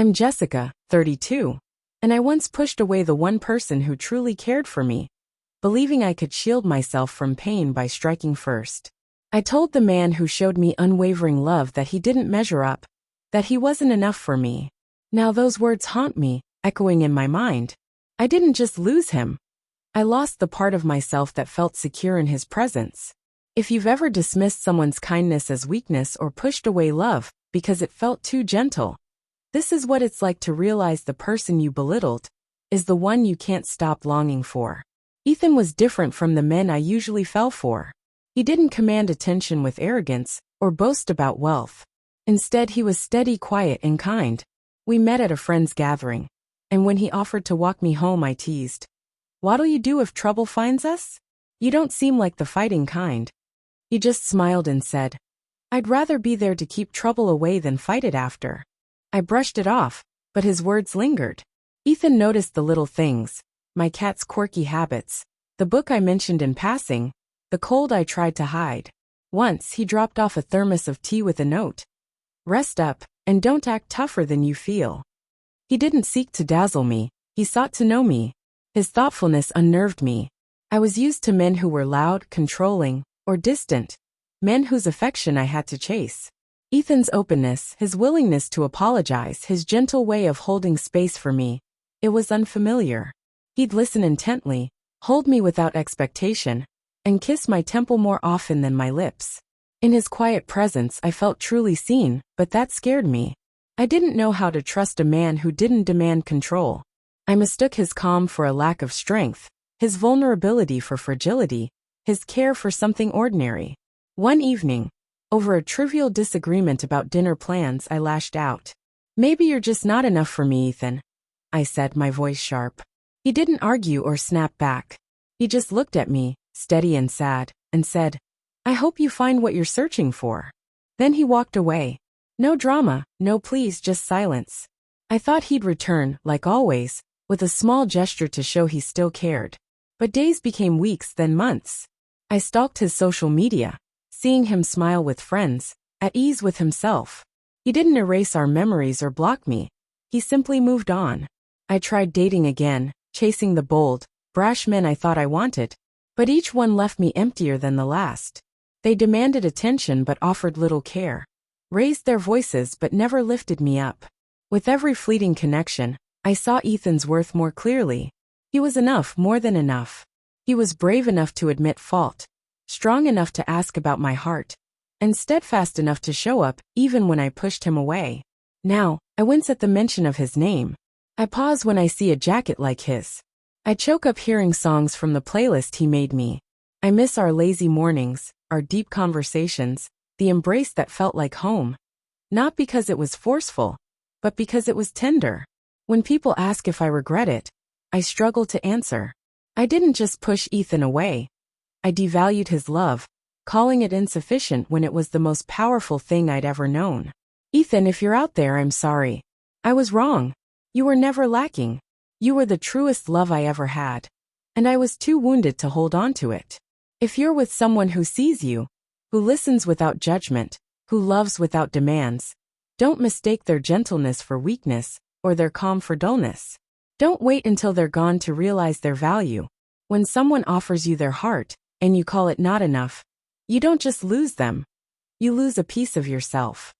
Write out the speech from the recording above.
I'm Jessica, 32, and I once pushed away the one person who truly cared for me, believing I could shield myself from pain by striking first. I told the man who showed me unwavering love that he didn't measure up, that he wasn't enough for me. Now those words haunt me, echoing in my mind. I didn't just lose him. I lost the part of myself that felt secure in his presence. If you've ever dismissed someone's kindness as weakness or pushed away love because it felt too gentle, this is what it's like to realize the person you belittled is the one you can't stop longing for. Ethan was different from the men I usually fell for. He didn't command attention with arrogance or boast about wealth. Instead, he was steady, quiet, and kind. We met at a friend's gathering, and when he offered to walk me home, I teased, "What'll you do if trouble finds us? You don't seem like the fighting kind." He just smiled and said, "I'd rather be there to keep trouble away than fight it after." I brushed it off, but his words lingered. Ethan noticed the little things, my cat's quirky habits, the book I mentioned in passing, the cold I tried to hide. Once, he dropped off a thermos of tea with a note. "Rest up, and don't act tougher than you feel." He didn't seek to dazzle me, he sought to know me. His thoughtfulness unnerved me. I was used to men who were loud, controlling, or distant, men whose affection I had to chase. Ethan's openness, his willingness to apologize, his gentle way of holding space for me, it was unfamiliar. He'd listen intently, hold me without expectation, and kiss my temple more often than my lips. In his quiet presence, I felt truly seen, but that scared me. I didn't know how to trust a man who didn't demand control. I mistook his calm for a lack of strength, his vulnerability for fragility, his care for something ordinary. One evening, over a trivial disagreement about dinner plans, I lashed out. "Maybe you're just not enough for me, Ethan," I said, my voice sharp. He didn't argue or snap back. He just looked at me, steady and sad, and said, "I hope you find what you're searching for." Then he walked away. No drama, no pleas, just silence. I thought he'd return, like always, with a small gesture to show he still cared. But days became weeks, then months. I stalked his social media, seeing him smile with friends, at ease with himself. He didn't erase our memories or block me. He simply moved on. I tried dating again, chasing the bold, brash men I thought I wanted, but each one left me emptier than the last. They demanded attention but offered little care, raised their voices but never lifted me up. With every fleeting connection, I saw Ethan's worth more clearly. He was enough, more than enough. He was brave enough to admit fault, strong enough to ask about my heart, and steadfast enough to show up even when I pushed him away. Now, I wince at the mention of his name. I pause when I see a jacket like his. I choke up hearing songs from the playlist he made me. I miss our lazy mornings, our deep conversations, the embrace that felt like home. Not because it was forceful, but because it was tender. When people ask if I regret it, I struggle to answer. I didn't just push Ethan away. I devalued his love, calling it insufficient when it was the most powerful thing I'd ever known. Ethan, if you're out there, I'm sorry. I was wrong. You were never lacking. You were the truest love I ever had. And I was too wounded to hold on to it. If you're with someone who sees you, who listens without judgment, who loves without demands, don't mistake their gentleness for weakness or their calm for dullness. Don't wait until they're gone to realize their value. When someone offers you their heart, and you call it not enough, you don't just lose them. You lose a piece of yourself.